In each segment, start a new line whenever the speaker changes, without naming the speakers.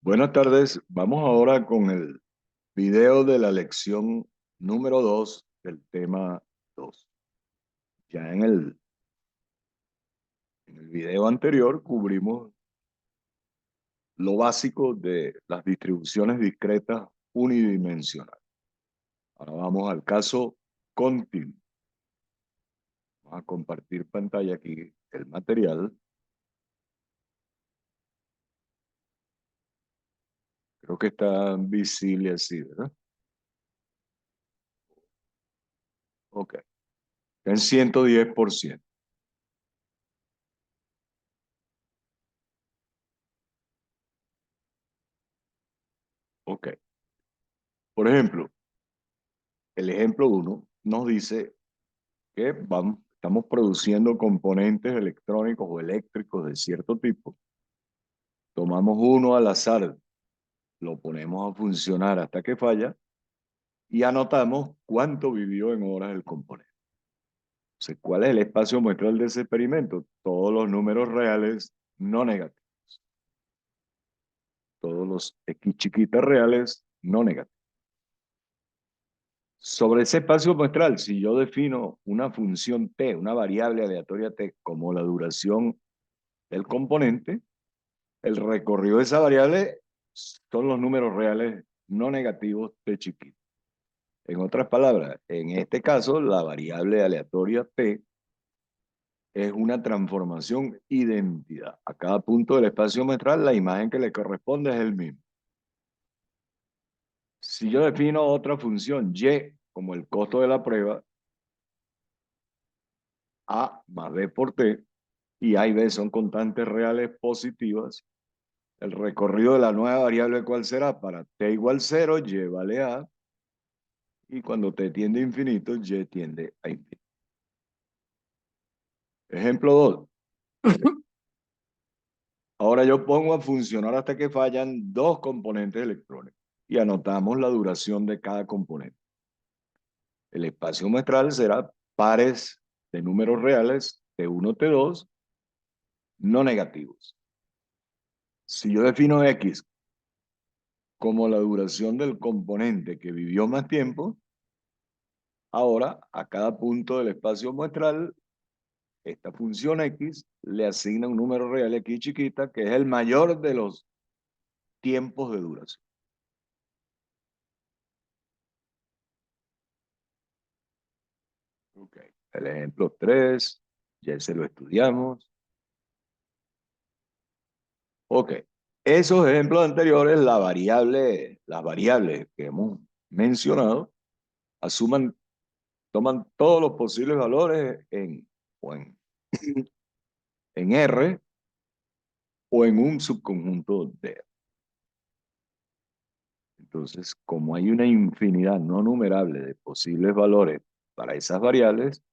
Buenas tardes, vamos ahora con el video de la lección número 2 del tema 2. Ya en el video anterior cubrimos lo básico de las distribuciones discretas unidimensionales. Ahora vamos al caso continuo. Vamos a compartir pantalla aquí el material. Creo que está visible así, ¿verdad? Ok. En 110%. Ok. Por ejemplo, el ejemplo 1 nos dice que estamos produciendo componentes electrónicos o eléctricos de cierto tipo. Tomamos uno al azar, lo ponemos a funcionar hasta que falla y anotamos cuánto vivió en horas el componente. Entonces, ¿cuál es el espacio muestral de ese experimento? Todos los números reales no negativos. Todos los X chiquitas reales no negativos. Sobre ese espacio muestral, si yo defino una función t, una variable aleatoria t, como la duración del componente, el recorrido de esa variable son los números reales no negativos t chiquito. En otras palabras, en este caso, la variable aleatoria t es una transformación identidad. A cada punto del espacio muestral, la imagen que le corresponde es el mismo. Si yo defino otra función y como el costo de la prueba, a más b por t, y a y b son constantes reales positivas, el recorrido de la nueva variable, ¿cuál será? Para t igual 0, y vale a, y cuando t tiende a infinito, y tiende a infinito. Ejemplo 2. Ahora yo pongo a funcionar hasta que fallan dos componentes electrónicos y anotamos la duración de cada componente. El espacio muestral será pares de números reales T1, T2, no negativos. Si yo defino X como la duración del componente que vivió más tiempo, ahora a cada punto del espacio muestral, esta función X le asigna un número real X chiquita que es el mayor de los tiempos de duración. Ok. El ejemplo 3, ya se lo estudiamos. Ok. Esos ejemplos anteriores, las variables que hemos mencionado, toman todos los posibles valores o en R o en un subconjunto de R. Entonces, como hay una infinidad no numerable de posibles valores para esas variables,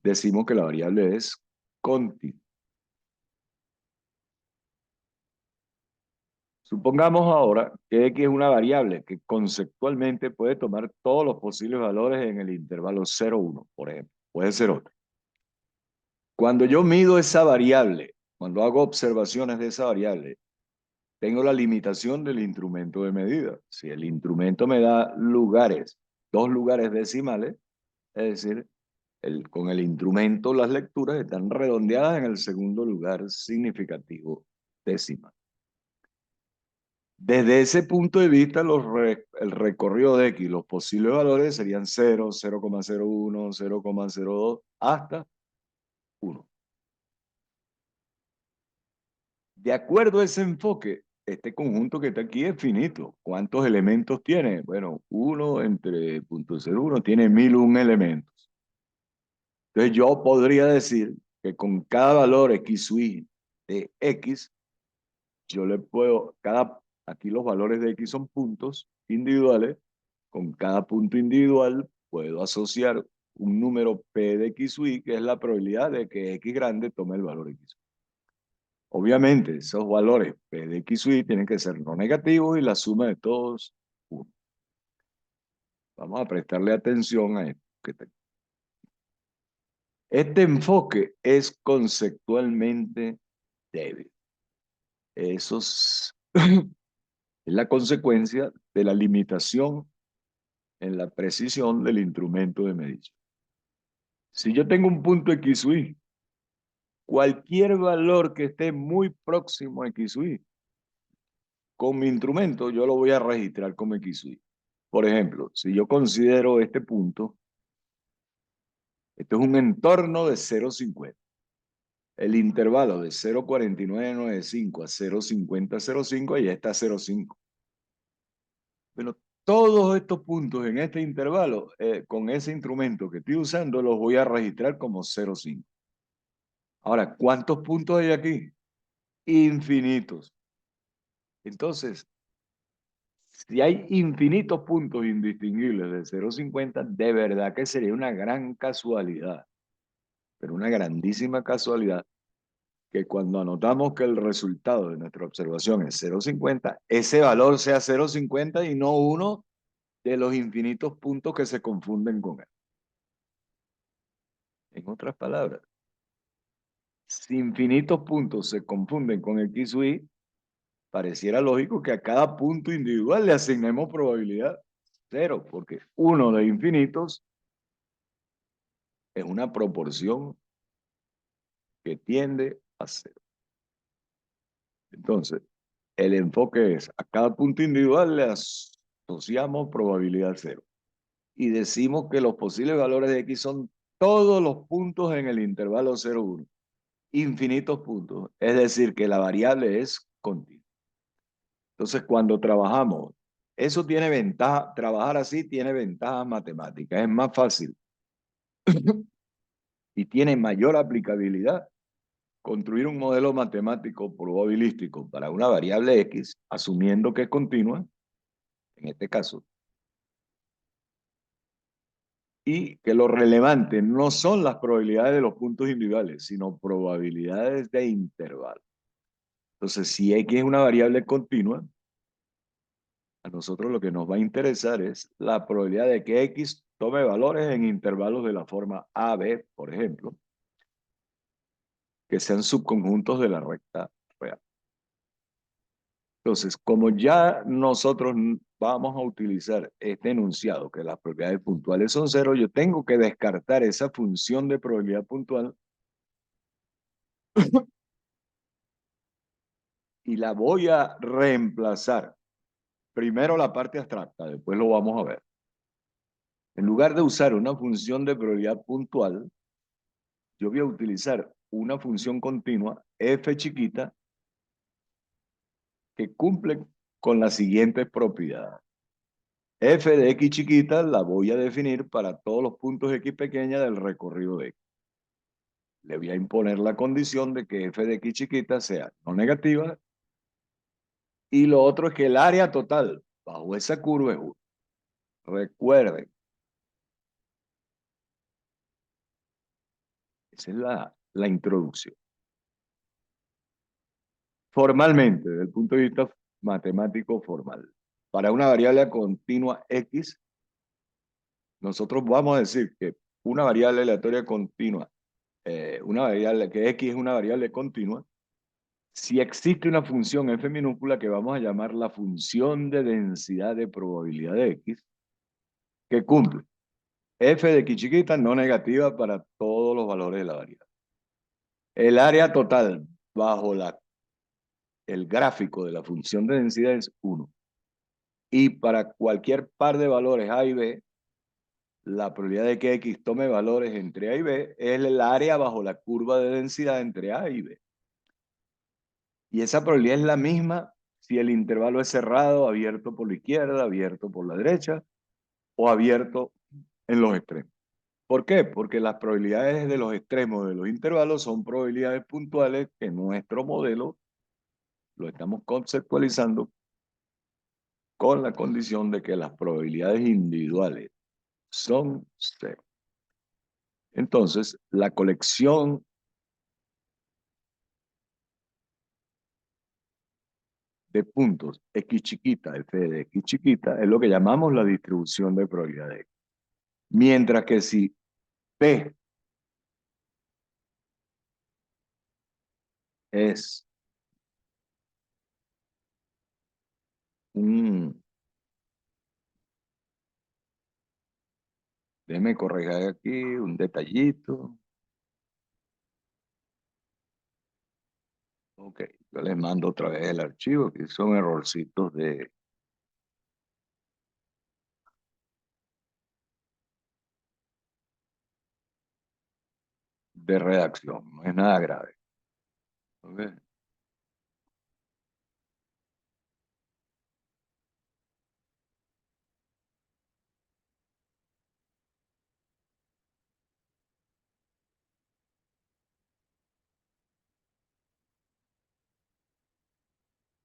decimos que la variable es continua. Supongamos ahora que X es una variable que conceptualmente puede tomar todos los posibles valores en el intervalo 0, 1, por ejemplo. Puede ser otro. Cuando yo mido esa variable, cuando hago observaciones de esa variable, tengo la limitación del instrumento de medida. Si el instrumento me da lugares, 2 lugares decimales, es decir, con el instrumento las lecturas están redondeadas en el segundo lugar significativo decimal. Desde ese punto de vista, el recorrido de X, los posibles valores serían 0, 0,01, 0,02 hasta 1. De acuerdo a ese enfoque, este conjunto que está aquí es finito. ¿Cuántos elementos tiene? Bueno, 1 entre 0,01 tiene 1001 elementos. Entonces yo podría decir que con cada valor X sub I de X, yo le puedo, aquí los valores de X son puntos individuales, con cada punto individual puedo asociar un número P de X sub I, que es la probabilidad de que X grande tome el valor X. Obviamente, esos valores P de X sub I tienen que ser no negativos y la suma de todos, 1. Vamos a prestarle atención a esto. Este enfoque es conceptualmente débil. Esos Es la consecuencia de la limitación en la precisión del instrumento de medición. Si yo tengo un punto X o Y, cualquier valor que esté muy próximo a X o Y, con mi instrumento yo lo voy a registrar como X o Y. Por ejemplo, si yo considero este punto, esto es un entorno de 0,50. El intervalo de 0,4995 a 0,5005, ya está 0,5. Pero todos estos puntos en este intervalo, con ese instrumento que estoy usando, los voy a registrar como 0,5. Ahora, ¿cuántos puntos hay aquí? Infinitos. Entonces, si hay infinitos puntos indistinguibles de 0,50, de verdad que sería una gran casualidad, pero una grandísima casualidad, que cuando anotamos que el resultado de nuestra observación es 0,50, ese valor sea 0,50 y no uno de los infinitos puntos que se confunden con él. En otras palabras, si infinitos puntos se confunden con X o Y, pareciera lógico que a cada punto individual le asignemos probabilidad 0, porque uno de infinitos es una proporción que tiende a 0. Entonces, el enfoque es, a cada punto individual le asociamos probabilidad 0. Y decimos que los posibles valores de X son todos los puntos en el intervalo 0,1. Infinitos puntos. Es decir, que la variable es continua. Entonces, cuando trabajamos, eso tiene ventaja, trabajar así tiene ventajas matemáticas, es más fácil y tiene mayor aplicabilidad construir un modelo matemático probabilístico para una variable X, asumiendo que es continua, en este caso, y que lo relevante no son las probabilidades de los puntos individuales, sino probabilidades de intervalo. Entonces, si X es una variable continua, a nosotros lo que nos va a interesar es la probabilidad de que X tome valores en intervalos de la forma AB, por ejemplo, que sean subconjuntos de la recta real. Entonces, como ya nosotros vamos a utilizar este enunciado, que las propiedades puntuales son cero, yo tengo que descartar esa función de probabilidad puntual y la voy a reemplazar. Primero la parte abstracta, después lo vamos a ver. En lugar de usar una función de probabilidad puntual, yo voy a utilizar una función continua, f chiquita, que cumple con las siguientes propiedades. F de x chiquita la voy a definir para todos los puntos x pequeña del recorrido de x. Le voy a imponer la condición de que f de x chiquita sea no negativa, y lo otro es que el área total bajo esa curva es 1. Recuerden, esa es la introducción. Formalmente, desde el punto de vista matemático formal, para una variable continua x, nosotros vamos a decir que una variable aleatoria continua, una variable que x es una variable continua, si existe una función f minúscula que vamos a llamar la función de densidad de probabilidad de x, que cumple f de x chiquita no negativa para todos los valores de la variable. El área total bajo el gráfico de la función de densidad es 1. Y para cualquier par de valores a y b, la probabilidad de que x tome valores entre a y b es el área bajo la curva de densidad entre a y b. Y esa probabilidad es la misma si el intervalo es cerrado, abierto por la izquierda, abierto por la derecha o abierto en los extremos. ¿Por qué? Porque las probabilidades de los extremos de los intervalos son probabilidades puntuales que nuestro modelo lo estamos conceptualizando con la condición de que las probabilidades individuales son cero. Entonces, la colección de puntos x chiquita, f de x chiquita, es lo que llamamos la distribución de probabilidades. Mientras que si p es un, déjeme corregir aquí un detallito. Ok, yo les mando otra vez el archivo, que son errorcitos de redacción, no es nada grave. Ok,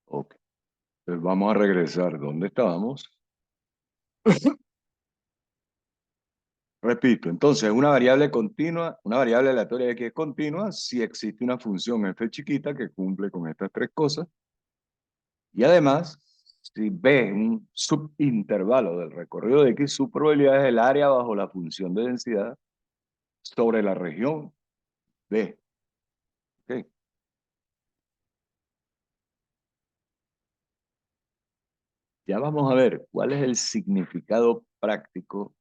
ok. Entonces vamos a regresar donde estábamos. Repito, entonces una variable continua, una variable aleatoria que es continua si existe una función f chiquita que cumple con estas tres cosas. Y además, si B un subintervalo del recorrido de X, su probabilidad es el área bajo la función de densidad sobre la región B. ¿Ok? Ya vamos a ver cuál es el significado práctico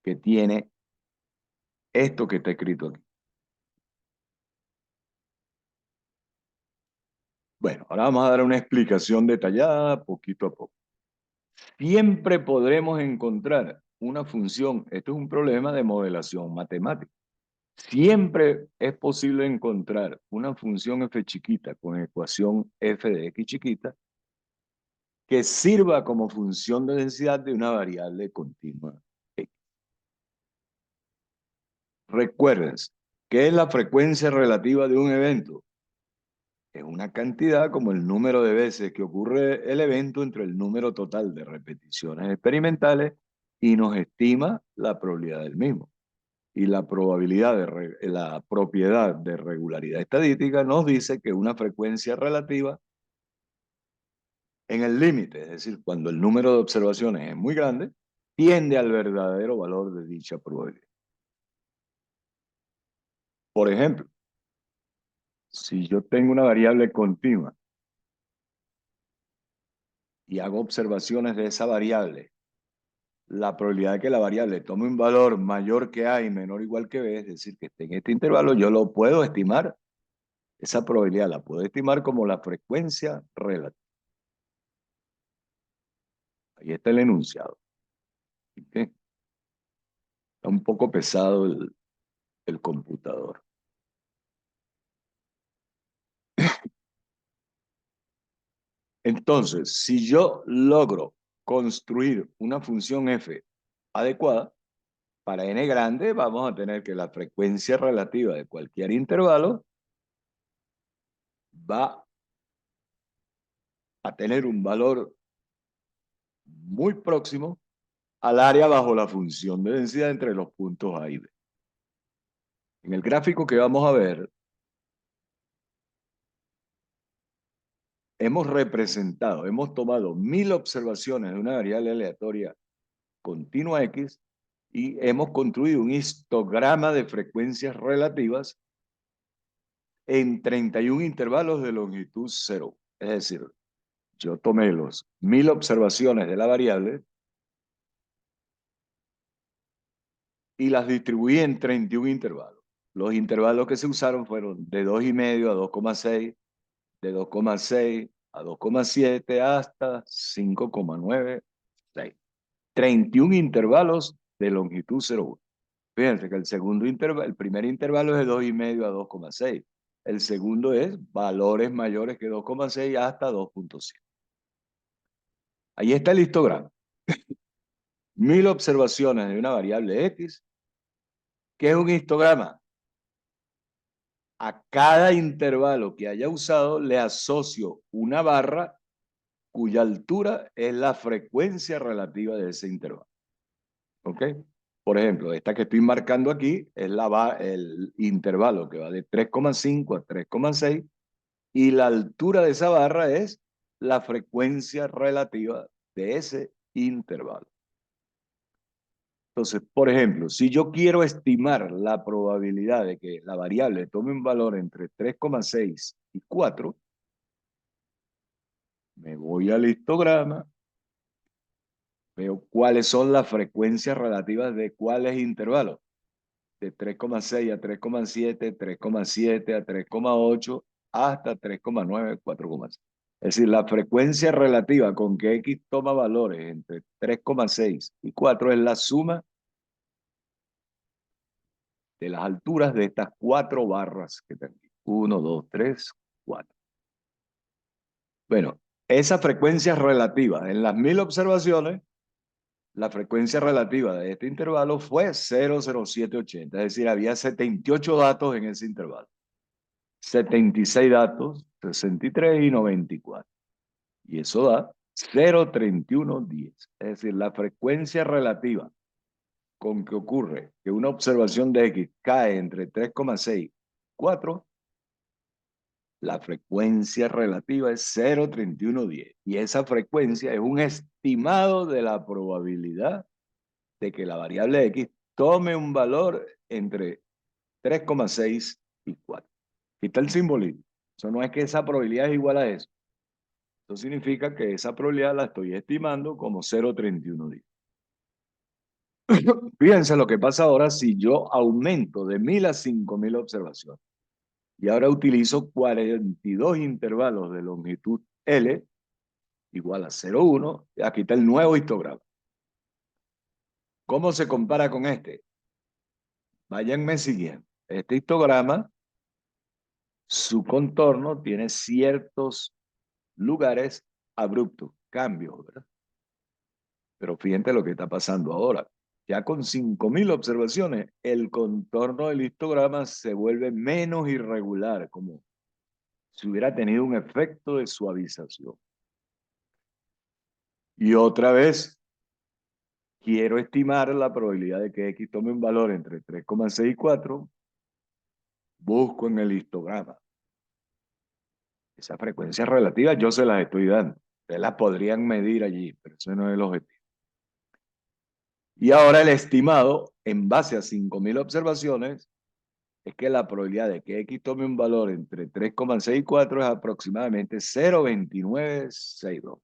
que tiene esto que está escrito aquí. Bueno, ahora vamos a dar una explicación detallada poquito a poco. Siempre podremos encontrar una función, esto es un problema de modelación matemática. Siempre es posible encontrar una función f chiquita con ecuación f de x chiquita que sirva como función de densidad de una variable continua x. Recuerden, ¿qué es la frecuencia relativa de un evento? Es una cantidad como el número de veces que ocurre el evento entre el número total de repeticiones experimentales y nos estima la probabilidad del mismo. Y la probabilidad la propiedad de regularidad estadística nos dice que una frecuencia relativa en el límite, es decir, cuando el número de observaciones es muy grande, tiende al verdadero valor de dicha probabilidad. Por ejemplo, si yo tengo una variable continua y hago observaciones de esa variable, la probabilidad de que la variable tome un valor mayor que A y menor o igual que B, es decir, que esté en este intervalo, yo lo puedo estimar, esa probabilidad la puedo estimar como la frecuencia relativa. Ahí está el enunciado. ¿Okay? Está un poco pesado el computador. Entonces, si yo logro construir una función f adecuada, para n grande vamos a tener que la frecuencia relativa de cualquier intervalo va a tener un valor muy próximo al área bajo la función de densidad entre los puntos A y B. En el gráfico que vamos a ver, hemos representado, hemos tomado 1000 observaciones de una variable aleatoria continua X y hemos construido un histograma de frecuencias relativas en 31 intervalos de longitud cero. Es decir, yo tomé los 1000 observaciones de la variable y las distribuí en 31 intervalos. Los intervalos que se usaron fueron de 2,5 a 2,6, de 2,6 a 2,7 hasta 5,96. 31 intervalos de longitud 0,1. Fíjense que el segundo intervalo, el primer intervalo es de 2,5 a 2,6. El segundo es valores mayores que 2,6 hasta 2,7. Ahí está el histograma. 1000 observaciones de una variable X. ¿Qué es un histograma? A cada intervalo que haya usado le asocio una barra cuya altura es la frecuencia relativa de ese intervalo. ¿Ok? Por ejemplo, esta que estoy marcando aquí es el intervalo que va de 3,5 a 3,6 y la altura de esa barra es la frecuencia relativa de ese intervalo. Entonces, por ejemplo, si yo quiero estimar la probabilidad de que la variable tome un valor entre 3,6 y 4, me voy al histograma, veo cuáles son las frecuencias relativas de cuáles intervalos, de 3,6 a 3,7, 3,7 a 3,8, hasta 3,9, 4,6. Es decir, la frecuencia relativa con que X toma valores entre 3,6 y 4 es la suma de las alturas de estas 4 barras que tengo. 1, 2, 3, 4. Bueno, esa frecuencia relativa en las 1000 observaciones, la frecuencia relativa de este intervalo fue 0,0780, es decir, había 78 datos en ese intervalo. 76 datos, 63 y 94. Y eso da 0,3110. Es decir, la frecuencia relativa con que ocurre que una observación de X cae entre 3,6 y 4, la frecuencia relativa es 0,3110. Y esa frecuencia es un estimado de la probabilidad de que la variable X tome un valor entre 3,6 y 4. Aquí está el simbolismo. Eso no es que esa probabilidad es igual a eso. Eso significa que esa probabilidad la estoy estimando como 0,3110. Fíjense lo que pasa ahora si yo aumento de 1000 a 5000 observaciones. Y ahora utilizo 42 intervalos de longitud L igual a 0,1. Aquí está el nuevo histograma. ¿Cómo se compara con este? Váyanme siguiendo. Este histograma, su contorno tiene ciertos lugares abruptos, cambios, ¿verdad? Pero fíjense lo que está pasando ahora. Ya con 5000 observaciones, el contorno del histograma se vuelve menos irregular, como si hubiera tenido un efecto de suavización. Y otra vez, quiero estimar la probabilidad de que X tome un valor entre 3,6 y 4, busco en el histograma. Esas frecuencias relativas yo se las estoy dando. Ustedes las podrían medir allí, pero eso no es el objetivo. Y ahora el estimado, en base a 5000 observaciones, es que la probabilidad de que X tome un valor entre 3,6 y 4 es aproximadamente 0,2962.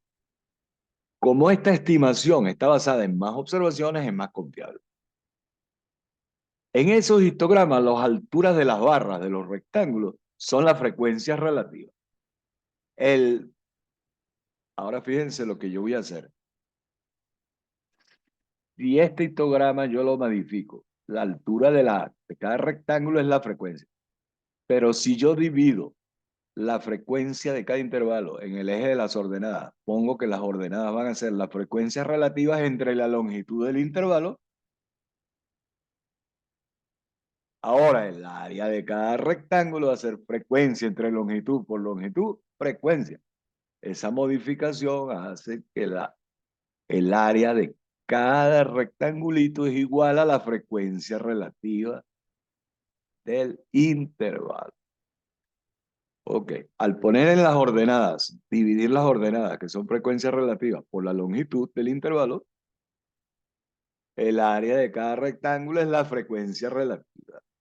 Como esta estimación está basada en más observaciones, es más confiable. En esos histogramas, las alturas de las barras de los rectángulos son las frecuencias relativas. Ahora fíjense lo que yo voy a hacer. Si este histograma yo lo modifico, la altura de cada rectángulo es la frecuencia. Pero si yo divido la frecuencia de cada intervalo en el eje de las ordenadas, pongo que las ordenadas van a ser las frecuencias relativas entre la longitud del intervalo. Ahora el área de cada rectángulo va a ser frecuencia entre longitud por longitud, frecuencia. Esa modificación hace que el área de cada rectangulito es igual a la frecuencia relativa del intervalo. Ok, al poner en las ordenadas, dividir las ordenadas, que son frecuencias relativas, por la longitud del intervalo, el área de cada rectángulo es la frecuencia relativa.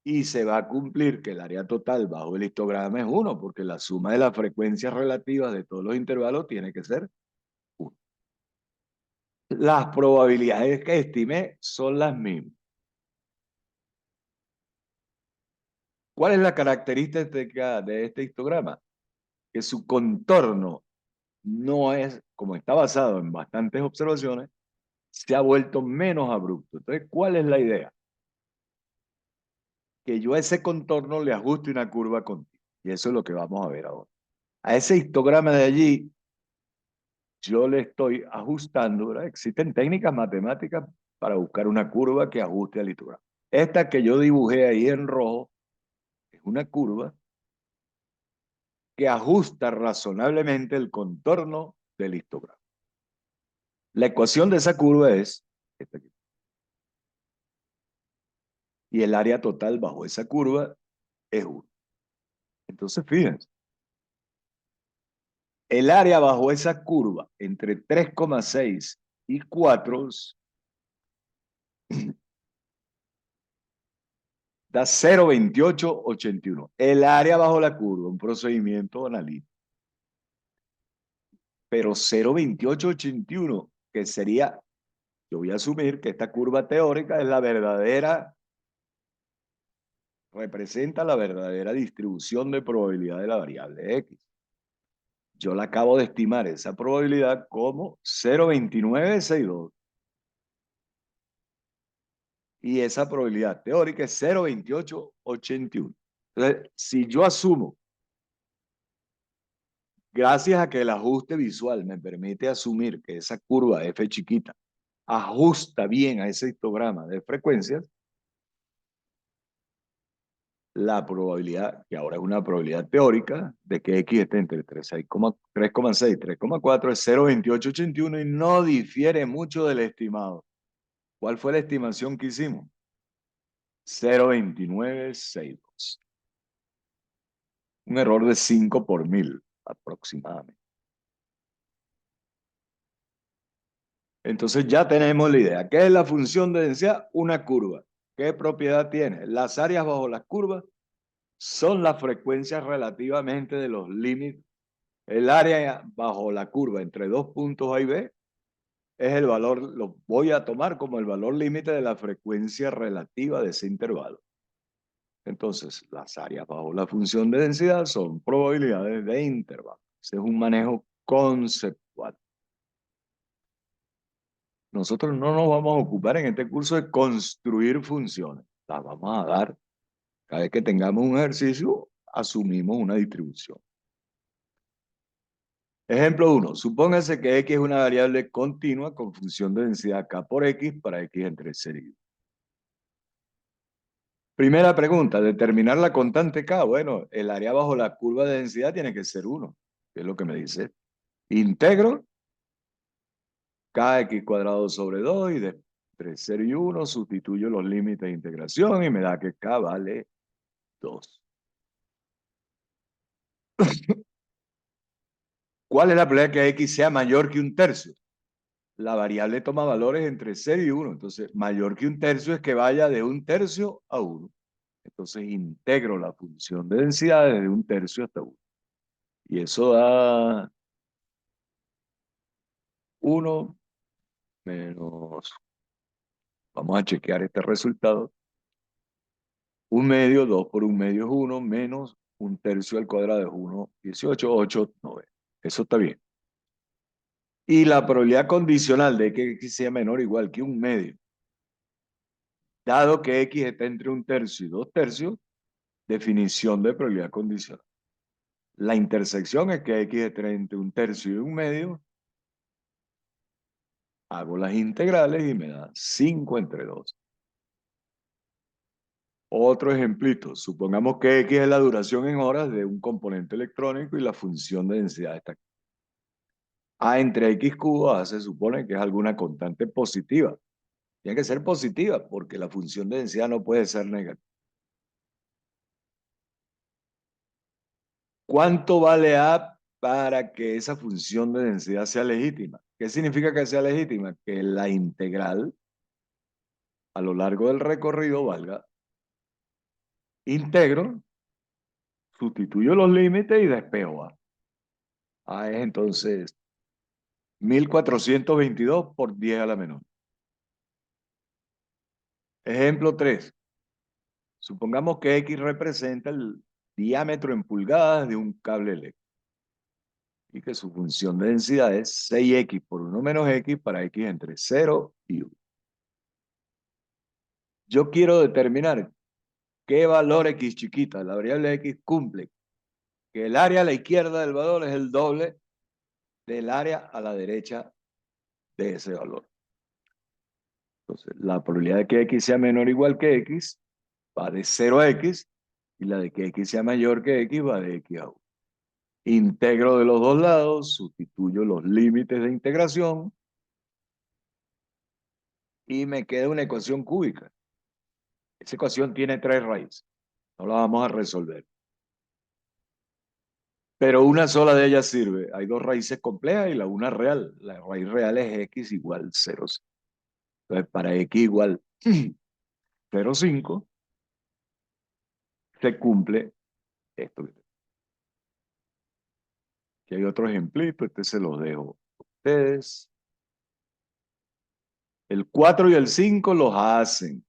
Y se va a cumplir que el área total bajo el histograma es 1, porque la suma de las frecuencias relativas de todos los intervalos tiene que ser 1. Las probabilidades que estimé son las mismas. ¿Cuál es la característica de este histograma? Que su contorno no es, como está basado en bastantes observaciones, se ha vuelto menos abrupto. Entonces, ¿cuál es la idea? Que yo a ese contorno le ajuste una curva continua. Y eso es lo que vamos a ver ahora. A ese histograma de allí, yo le estoy ajustando, ¿verdad? Existen técnicas matemáticas para buscar una curva que ajuste al histograma. Esta que yo dibujé ahí en rojo es una curva que ajusta razonablemente el contorno del histograma. La ecuación de esa curva es esta aquí. Y el área total bajo esa curva es 1. Entonces, fíjense, el área bajo esa curva entre 3,6 y 4 Da 0,2881. El área bajo la curva, un procedimiento analítico. Pero 0,2881, que sería, yo voy a asumir que esta curva teórica es la verdadera, representa la verdadera distribución de probabilidad de la variable X. Yo la acabo de estimar esa probabilidad como 0,2962. Y esa probabilidad teórica es 0,2881. Entonces, si yo asumo, gracias a que el ajuste visual me permite asumir que esa curva F chiquita ajusta bien a ese histograma de frecuencias, la probabilidad, que ahora es una probabilidad teórica, de que X esté entre 3,6 y 3,4 es 0,2881 y no difiere mucho del estimado. ¿Cuál fue la estimación que hicimos? 0,2962. Un error de 5 por 1000 aproximadamente. Entonces ya tenemos la idea. ¿Qué es la función de densidad? Una curva. ¿Qué propiedad tiene? Las áreas bajo las curvas son las frecuencias relativamente de los límites. El área bajo la curva entre dos puntos A y B es el valor, lo voy a tomar como el valor límite de la frecuencia relativa de ese intervalo. Entonces, las áreas bajo la función de densidad son probabilidades de intervalo. Ese es un manejo conceptual. Nosotros no nos vamos a ocupar en este curso de construir funciones. Las vamos a dar. Cada vez que tengamos un ejercicio, asumimos una distribución. Ejemplo 1. Supóngase que X es una variable continua con función de densidad K por X para X entre 0 y 1. Primera pregunta, determinar la constante K. Bueno, el área bajo la curva de densidad tiene que ser 1, que es lo que me dice. Integro Kx cuadrado sobre 2 y de entre 0 y 1 sustituyo los límites de integración y me da que K vale 2. ¿Cuál es la probabilidad que X sea mayor que un tercio? La variable toma valores entre 0 y 1. Entonces, mayor que un tercio es que vaya de un tercio a 1. Entonces, integro la función de densidad desde un tercio hasta 1. Y eso da 1 menos, vamos a chequear este resultado. 1/2, 2 por 1/2 es 1, menos un tercio al cuadrado es 1, 18, 8, 9. Eso está bien. Y la probabilidad condicional de que X sea menor o igual que 1/2, dado que X está entre un tercio y 2 tercios, definición de probabilidad condicional. La intersección es que X esté entre un tercio y 1/2. Hago las integrales y me da 5 entre 2. Otro ejemplito. Supongamos que X es la duración en horas de un componente electrónico y la función de densidad está aquí. A entre X cubo A se supone que es alguna constante positiva. Tiene que ser positiva porque la función de densidad no puede ser negativa. ¿Cuánto vale A para que esa función de densidad sea legítima? ¿Qué significa que sea legítima? Que la integral a lo largo del recorrido valga. Integro, sustituyo los límites y despejo A. A es entonces 1422 por 10 a la menor. Ejemplo 3. Supongamos que X representa el diámetro en pulgadas de un cable eléctrico y que su función de densidad es 6X por 1 menos X para X entre 0 y 1. Yo quiero determinar qué valor X chiquita, la variable X, cumple, que el área a la izquierda del valor es el doble del área a la derecha de ese valor. Entonces, la probabilidad de que X sea menor o igual que X va de 0 a X y la de que X sea mayor que X va de X a 1. Integro de los dos lados, sustituyo los límites de integración y me queda una ecuación cúbica. Esa ecuación tiene 3 raíces. No la vamos a resolver. Pero una sola de ellas sirve. Hay 2 raíces complejas y la una real. La raíz real es X igual 0. Entonces, para X igual 0,5 se cumple esto. Aquí hay otro ejemplito, este se los dejo a ustedes. El 4 y el 5 los hacen.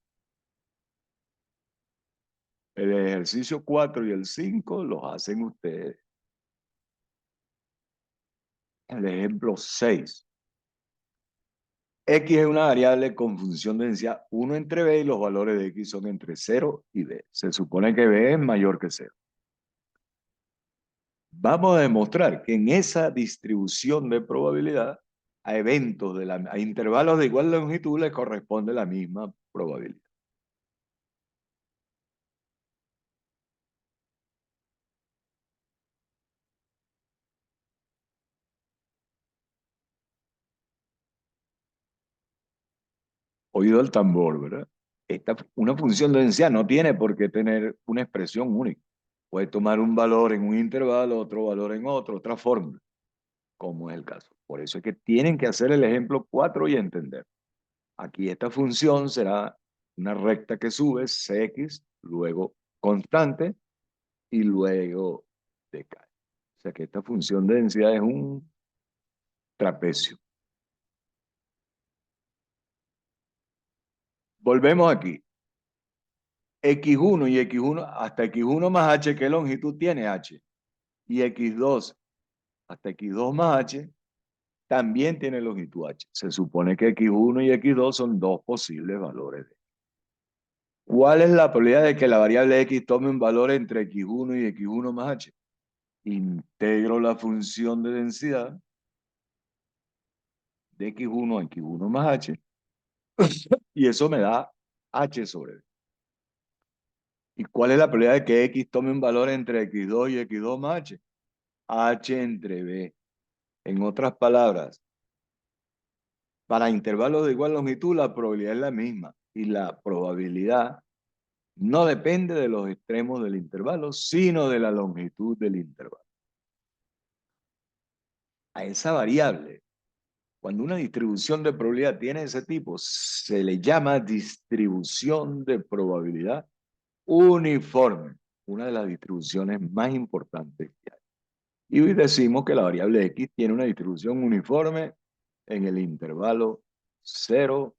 El ejercicio 4 y el 5 los hacen ustedes. El ejemplo 6. X es una variable con función de densidad 1 entre B y los valores de X son entre 0 y B. Se supone que B es mayor que 0. Vamos a demostrar que en esa distribución de probabilidad a eventos, a intervalos de igual longitud le corresponde la misma probabilidad. Oído el tambor, ¿verdad? Una función de densidad no tiene por qué tener una expresión única. Puede tomar un valor en un intervalo, otro valor en otro, otra fórmula, como es el caso. Por eso es que tienen que hacer el ejemplo 4 y entender. Aquí esta función será una recta que sube, Cx, luego constante y luego decae. O sea que esta función de densidad es un trapecio. Volvemos aquí. X1 y X1, hasta X1 más H, ¿qué longitud tiene H? Y X2 hasta X2 más H también tiene longitud H. Se supone que X1 y X2 son dos posibles valores. ¿Cuál es la probabilidad de que la variable X tome un valor entre X1 y X1 más H? Integro la función de densidad de X1 a X1 más H y eso me da H sobre B. ¿Y cuál es la probabilidad de que X tome un valor entre X2 y X2 más H? H entre B. En otras palabras, para intervalos de igual longitud la probabilidad es la misma y la probabilidad no depende de los extremos del intervalo, sino de la longitud del intervalo. A esa variable, cuando una distribución de probabilidad tiene ese tipo, se le llama distribución de probabilidad uniforme, una de las distribuciones más importantes que hay. Y hoy decimos que la variable X tiene una distribución uniforme en el intervalo 0.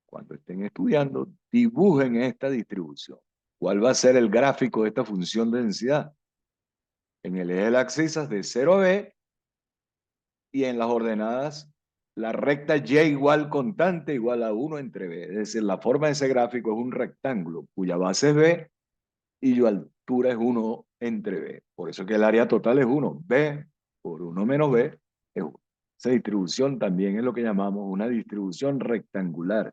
Cuando estén estudiando, dibujen esta distribución. ¿Cuál va a ser el gráfico de esta función de densidad? En el eje de las abscisas de 0 a B y en las ordenadas la recta y igual constante igual a 1 entre B. Es decir, la forma de ese gráfico es un rectángulo cuya base es B y su altura es 1 entre B. Por eso que el área total es 1. B por 1 menos B es 1. Esa distribución también es lo que llamamos una distribución rectangular,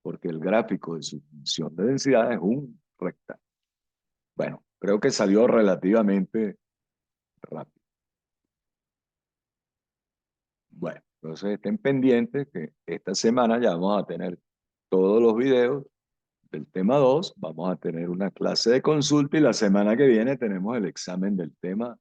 porque el gráfico de su función de densidad es un rectángulo. Bueno, creo que salió relativamente rápido. Bueno, entonces estén pendientes que esta semana ya vamos a tener todos los videos del tema 2, vamos a tener una clase de consulta y la semana que viene tenemos el examen del tema